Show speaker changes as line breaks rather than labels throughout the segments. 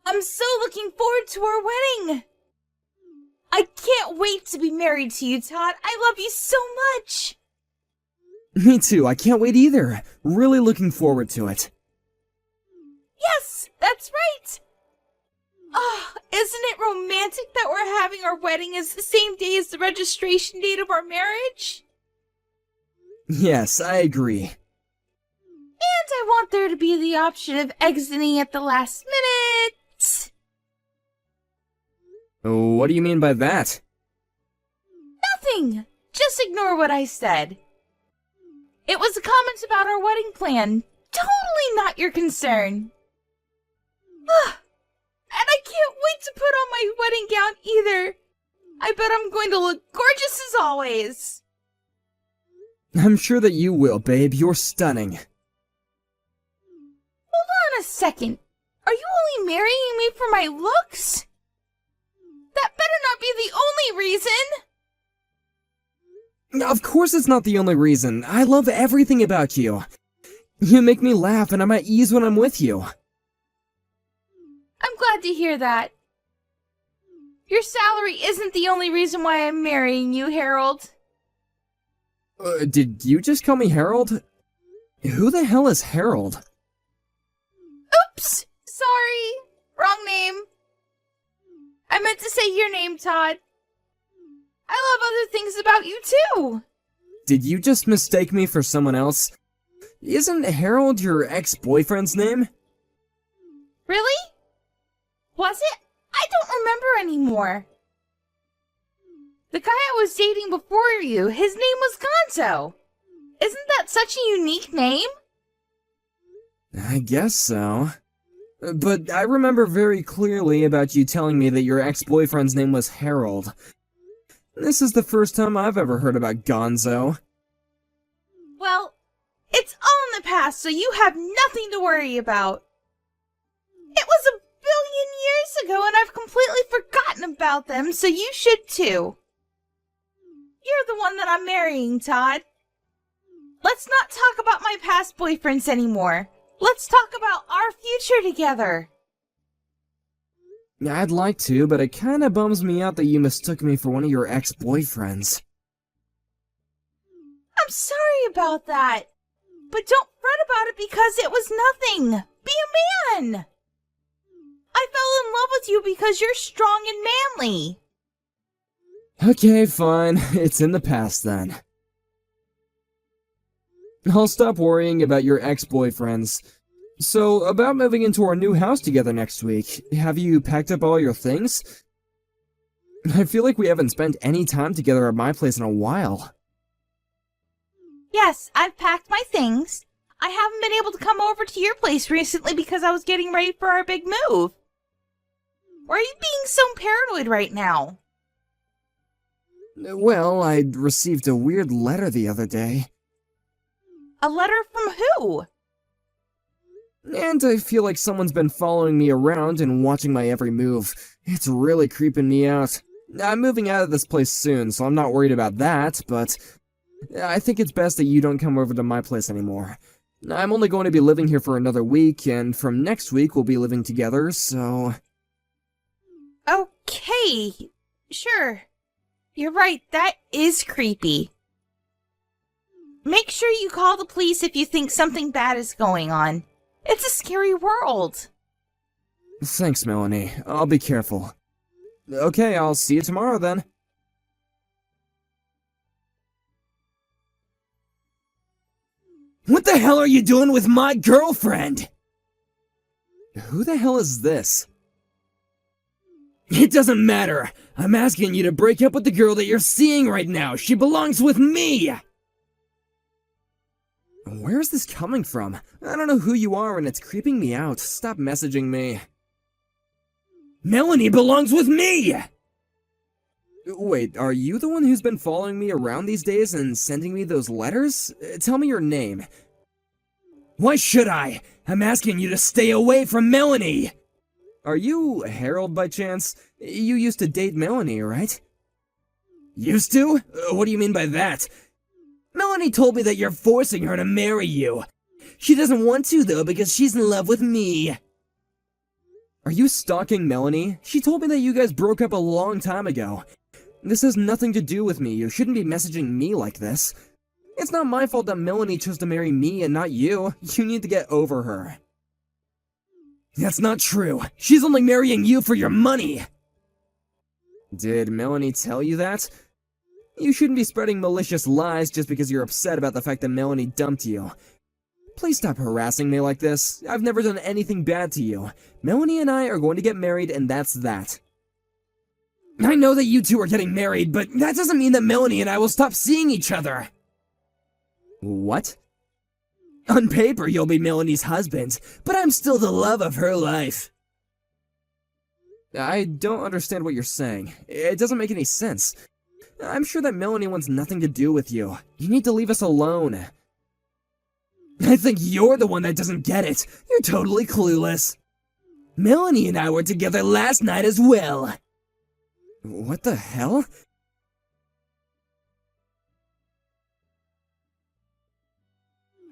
I'm so looking forward to our wedding. I can't wait to be married to you, Todd. I love you so much.
Me too, I can't wait either. Really looking forward to it.
Yes, that's right. Oh, isn't it romantic that we're having our wedding as the same day as the registration date of our marriage?
Yes, I agree.
And I want there to be the option of exiting at the last minute.
What do you mean by that?
Nothing. Just ignore what I said. It was a comment about our wedding plan. Totally not your concern. And I can't wait to put on my wedding gown either. I bet I'm going to look gorgeous as always.
I'm sure that you will, babe. You're stunning.
Hold on a second. Are you only marrying me for my looks? That better not be the only reason.
Of course it's not the only reason. I love everything about you. You make me laugh and I'm at ease when I'm with you.
I'm glad to hear that. Your salary isn't the only reason why I'm marrying you, Harold.
Did you just call me Harold? Who the hell is Harold?
Oops! Sorry. Wrong name. I meant to say your name, Todd. I love other things about you, too.
Did you just mistake me for someone else? Isn't Harold your ex-boyfriend's name?
Really? Was it? I don't remember anymore. The guy I was dating before you, his name was Gonzo. Isn't that such a unique name?
I guess so. But I remember very clearly about you telling me that your ex-boyfriend's name was Harold. This is the first time I've ever heard about Gonzo.
Well, it's all in the past, so you have nothing to worry about. It was a billion years ago, and I've completely forgotten about them, so you should too. You're the one that I'm marrying, Todd. Let's not talk about my past boyfriends anymore. Let's talk about our future together.
I'd like to, but it kinda bums me out that you mistook me for one of your ex-boyfriends.
I'm sorry about that. But don't fret about it because it was nothing. Be a man. I fell in love with you because you're strong and manly.
Okay, fine. It's in the past then. I'll stop worrying about your ex-boyfriends. So, about moving into our new house together next week, have you packed up all your things? I feel like we haven't spent any time together at my place in a while.
Yes, I've packed my things. I haven't been able to come over to your place recently because I was getting ready for our big move. Why are you being so paranoid right now?
Well, I received a weird letter the other day.
A letter from who?
And I feel like someone's been following me around and watching my every move. It's really creeping me out. I'm moving out of this place soon, so I'm not worried about that, but I think it's best that you don't come over to my place anymore. I'm only going to be living here for another week, and from next week we'll be living together, so...
Okay, sure. You're right, that is creepy. Make sure you call the police if you think something bad is going on. It's a scary world.
Thanks, Melanie. I'll be careful. Okay, I'll see you tomorrow then. What the hell are you doing with my girlfriend? Who the hell is this? It doesn't matter. I'm asking you to break up with the girl that you're seeing right now. She belongs with me! Where is this coming from? I don't know who you are and it's creeping me out. Stop messaging me. Melanie belongs with me! Wait, are you the one who's been following me around these days and sending me those letters? Tell me your name. Why should I? I'm asking you to stay away from Melanie! Are you Harold by chance? You used to date Melanie, right? Used to? What do you mean by that? Melanie told me that you're forcing her to marry you. She doesn't want to, though, because she's in love with me. Are you stalking Melanie? She told me that you guys broke up a long time ago. This has nothing to do with me. You shouldn't be messaging me like this. It's not my fault that Melanie chose to marry me and not you. You need to get over her. That's not true. She's only marrying you for your money. Did Melanie tell you that? You shouldn't be spreading malicious lies just because you're upset about the fact that Melanie dumped you. Please stop harassing me like this. I've never done anything bad to you. Melanie and I are going to get married, and that's that. I know that you two are getting married, but that doesn't mean that Melanie and I will stop seeing each other. What? On paper, you'll be Melanie's husband, but I'm still the love of her life. I don't understand what you're saying. It doesn't make any sense. I'm sure that Melanie wants nothing to do with you. You need to leave us alone. I think you're the one that doesn't get it. You're totally clueless. Melanie and I were together last night as well. What the hell?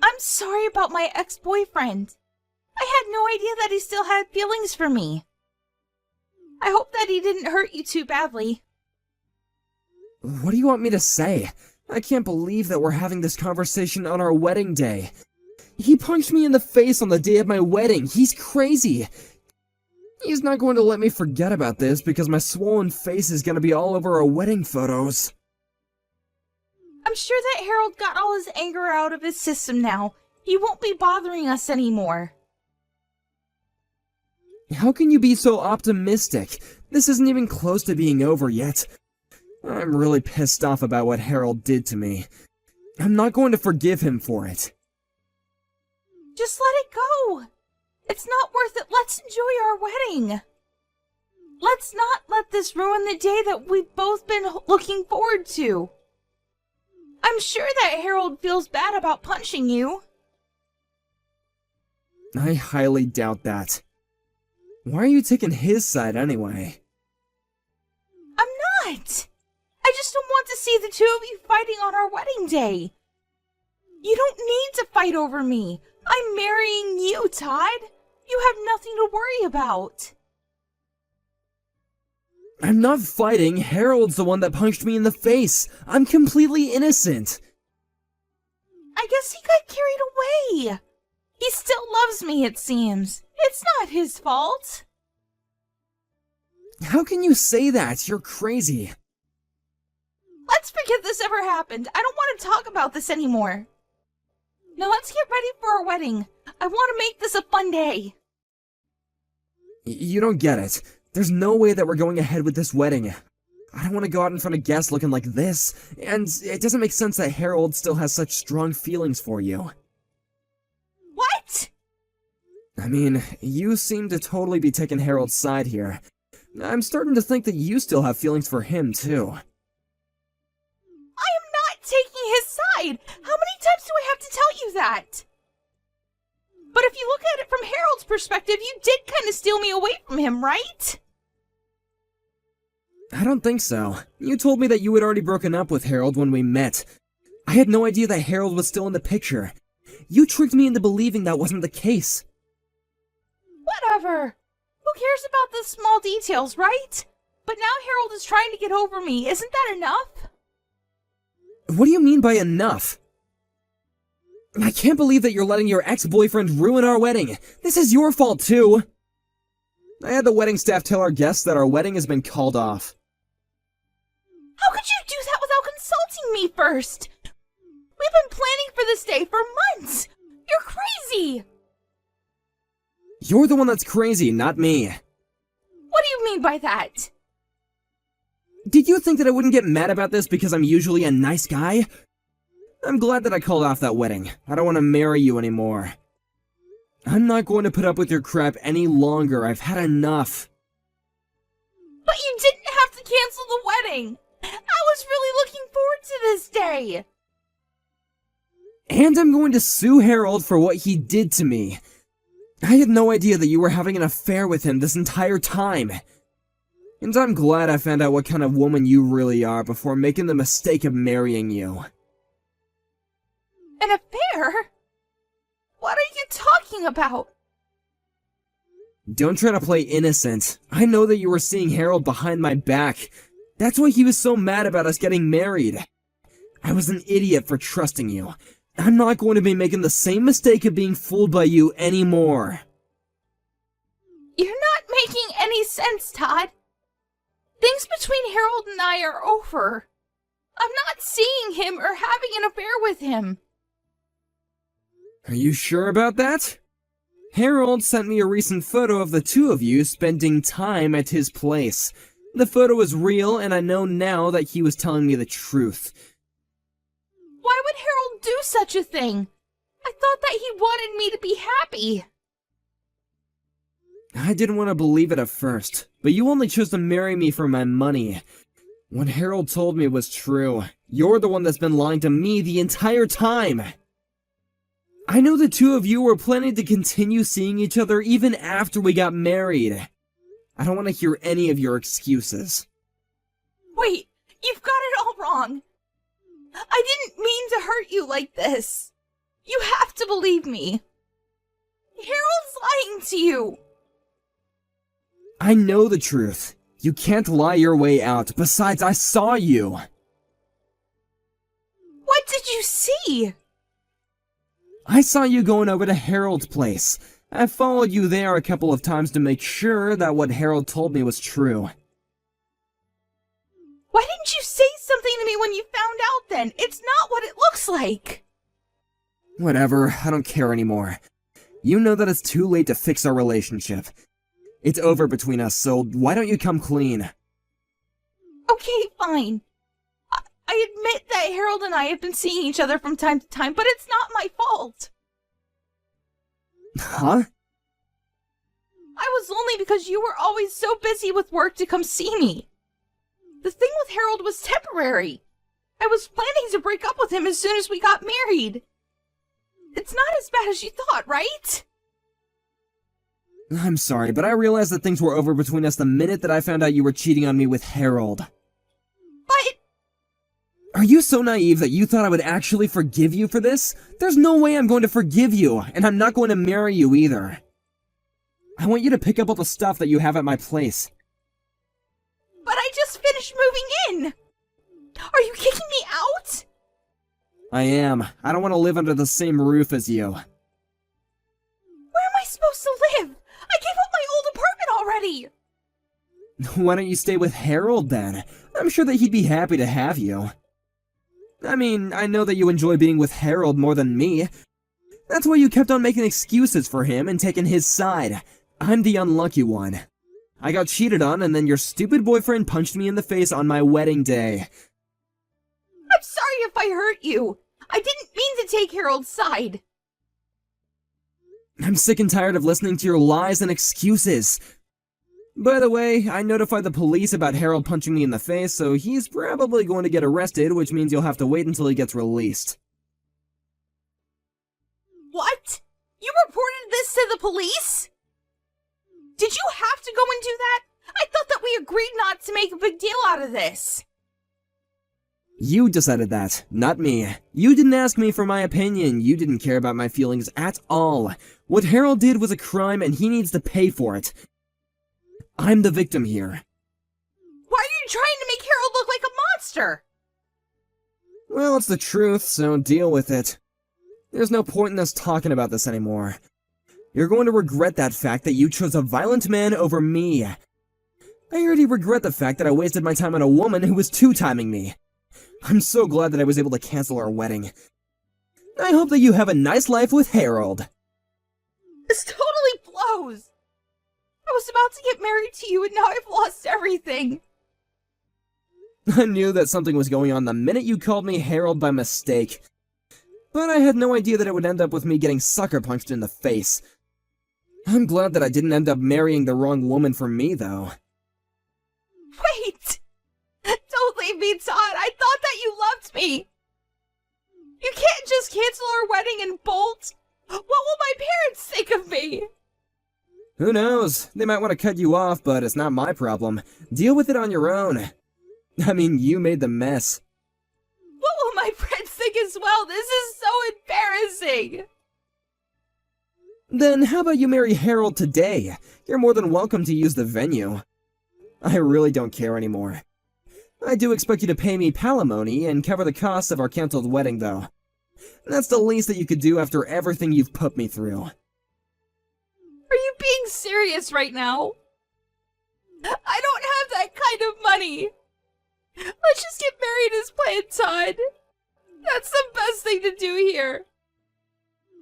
I'm sorry about my ex-boyfriend. I had no idea that he still had feelings for me. I hope that he didn't hurt you too badly.
What do you want me to say? I can't believe that we're having this conversation on our wedding day. He punched me in the face on the day of my wedding. He's crazy. He's not going to let me forget about this because my swollen face is going to be all over our wedding photos.
I'm sure that Harold got all his anger out of his system now. He won't be bothering us anymore.
How can you be so optimistic? This isn't even close to being over yet. I'm really pissed off about what Harold did to me. I'm not going to forgive him for it.
Just let it go. It's not worth it. Let's enjoy our wedding. Let's not let this ruin the day that we've both been looking forward to. I'm sure that Harold feels bad about punching you.
I highly doubt that. Why are you taking his side anyway?
I'm not. I just don't want to see the two of you fighting on our wedding day. You don't need to fight over me. I'm marrying you, Todd. You have nothing to worry about.
I'm not fighting. Harold's the one that punched me in the face. I'm completely innocent.
I guess he got carried away. He still loves me, it seems. It's not his fault.
How can you say that? You're crazy.
Let's forget this ever happened. I don't want to talk about this anymore. Now let's get ready for our wedding. I want to make this a fun day.
You don't get it. There's no way that we're going ahead with this wedding. I don't want to go out in front of guests looking like this, and it doesn't make sense that Harold still has such strong feelings for you.
What?
I mean, you seem to totally be taking Harold's side here. I'm starting to think that you still have feelings for him, too.
I am not taking his side. How many times do I have to tell you that? But if you look at it from Harold's perspective, you did kind of steal me away from him, right?
I don't think so. You told me that you had already broken up with Harold when we met. I had no idea that Harold was still in the picture. You tricked me into believing that wasn't the case.
Whatever. Who cares about the small details, right? But now Harold is trying to get over me. Isn't that enough?
What do you mean by enough? I can't believe that you're letting your ex-boyfriend ruin our wedding. This is your fault, too. I had the wedding staff tell our guests that our wedding has been called off.
How could you do that without consulting me first? We've been planning for this day for months. You're crazy.
You're the one that's crazy, not me.
What do you mean by that?
Did you think that I wouldn't get mad about this because I'm usually a nice guy? I'm glad that I called off that wedding. I don't want to marry you anymore. I'm not going to put up with your crap any longer. I've had enough.
But you didn't have to cancel the wedding. I was really looking forward to this day.
And I'm going to sue Harold for what he did to me. I had no idea that you were having an affair with him this entire time. And I'm glad I found out what kind of woman you really are before making the mistake of marrying you.
An affair? What are you talking about?
Don't try to play innocent. I know that you were seeing Harold behind my back. That's why he was so mad about us getting married. I was an idiot for trusting you. I'm not going to be making the same mistake of being fooled by you anymore.
You're not making any sense, Todd. Things between Harold and I are over. I'm not seeing him or having an affair with him.
Are you sure about that? Harold sent me a recent photo of the two of you spending time at his place. The photo is real, and I know now that he was telling me the truth.
Why would Harold do such a thing? I thought that he wanted me to be happy.
I didn't want to believe it at first, but you only chose to marry me for my money. What Harold told me was true. You're the one that's been lying to me the entire time. I know the two of you were planning to continue seeing each other even after we got married. I don't want to hear any of your excuses.
Wait, you've got it all wrong. I didn't mean to hurt you like this. You have to believe me. Harold's lying to you.
I know the truth. You can't lie your way out. Besides, I saw you.
What did you see?
I saw you going over to Harold's place. I followed you there a couple of times to make sure that what Harold told me was true.
Why didn't you say something to me when you found out then? It's not what it looks like.
Whatever, I don't care anymore. You know that it's too late to fix our relationship. It's over between us, so why don't you come clean?
Okay, fine. I admit that Harold and I have been seeing each other from time to time, but it's not my fault.
Huh?
I was lonely because you were always so busy with work to come see me. The thing with Harold was temporary. I was planning to break up with him as soon as we got married. It's not as bad as you thought, right?
I'm sorry, but I realized that things were over between us the minute that I found out you were cheating on me with Harold.
But...
Are you so naive that you thought I would actually forgive you for this? There's no way I'm going to forgive you, and I'm not going to marry you either. I want you to pick up all the stuff that you have at my place.
But I just finished moving in! Are you kicking me out?
I am. I don't want to live under the same roof as you.
Where am I supposed to live? I gave up my old apartment already!
Why don't you stay with Harold then? I'm sure that he'd be happy to have you. I mean, I know that you enjoy being with Harold more than me. That's why you kept on making excuses for him and taking his side. I'm the unlucky one. I got cheated on, and then your stupid boyfriend punched me in the face on my wedding day.
I'm sorry if I hurt you. I didn't mean to take Harold's side.
I'm sick and tired of listening to your lies and excuses. By the way, I notified the police about Harold punching me in the face, so he's probably going to get arrested, which means you'll have to wait until he gets released.
What? You reported this to the police? Did you have to go and do that? I thought that we agreed not to make a big deal out of this.
You decided that, not me. You didn't ask me for my opinion. You didn't care about my feelings at all. What Harold did was a crime, and he needs to pay for it. I'm the victim here.
Why are you trying to make Harold look like a monster?
Well, it's the truth, so deal with it. There's no point in us talking about this anymore. You're going to regret that fact that you chose a violent man over me. I already regret the fact that I wasted my time on a woman who was two-timing me. I'm so glad that I was able to cancel our wedding. I hope that you have a nice life with Harold.
This totally blows. I was about to get married to you and now I've lost everything.
I knew that something was going on the minute you called me Harold by mistake. But I had no idea that it would end up with me getting sucker punched in the face. I'm glad that I didn't end up marrying the wrong woman for me, though.
Wait! Don't leave me, Todd! I thought that you loved me! You can't just cancel our wedding and bolt! What will my parents think of me?
Who knows? They might want to cut you off, but it's not my problem. Deal with it on your own. I mean, you made the mess.
What will my friends think as well? This is so embarrassing!
Then how about you marry Harold today? You're more than welcome to use the venue. I really don't care anymore. I do expect you to pay me palimony and cover the cost of our canceled wedding, though. That's the least that you could do after everything you've put me through.
Are you being serious right now? I don't have that kind of money. Let's just get married as planned, Todd. That's the best thing to do here.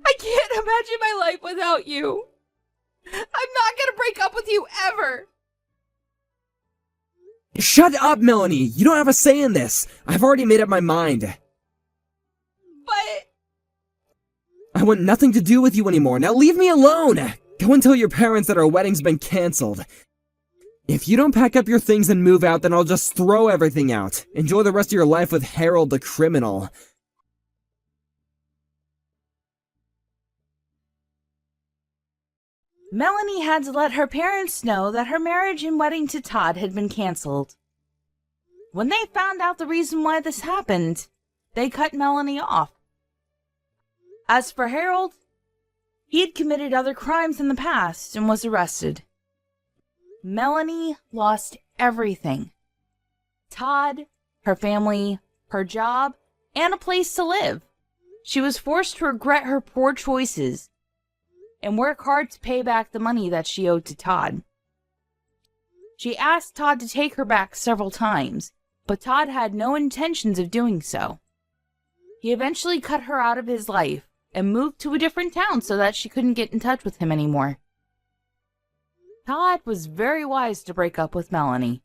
I can't imagine my life without you. I'm not gonna break up with you ever.
Shut up, Melanie! You don't have a say in this! I've already made up my mind.
But...
I want nothing to do with you anymore. Now leave me alone! Go and tell your parents that our wedding's been cancelled. If you don't pack up your things and move out, then I'll just throw everything out. Enjoy the rest of your life with Harold the criminal.
Melanie had to let her parents know that her marriage and wedding to Todd had been canceled. When they found out the reason why this happened, they cut Melanie off. As for Harold, he had committed other crimes in the past and was arrested. Melanie lost everything. Todd, her family, her job, and a place to live. She was forced to regret her poor choices and work hard to pay back the money that she owed to Todd. She asked Todd to take her back several times, but Todd had no intentions of doing so. He eventually cut her out of his life and moved to a different town so that she couldn't get in touch with him anymore. Todd was very wise to break up with Melanie.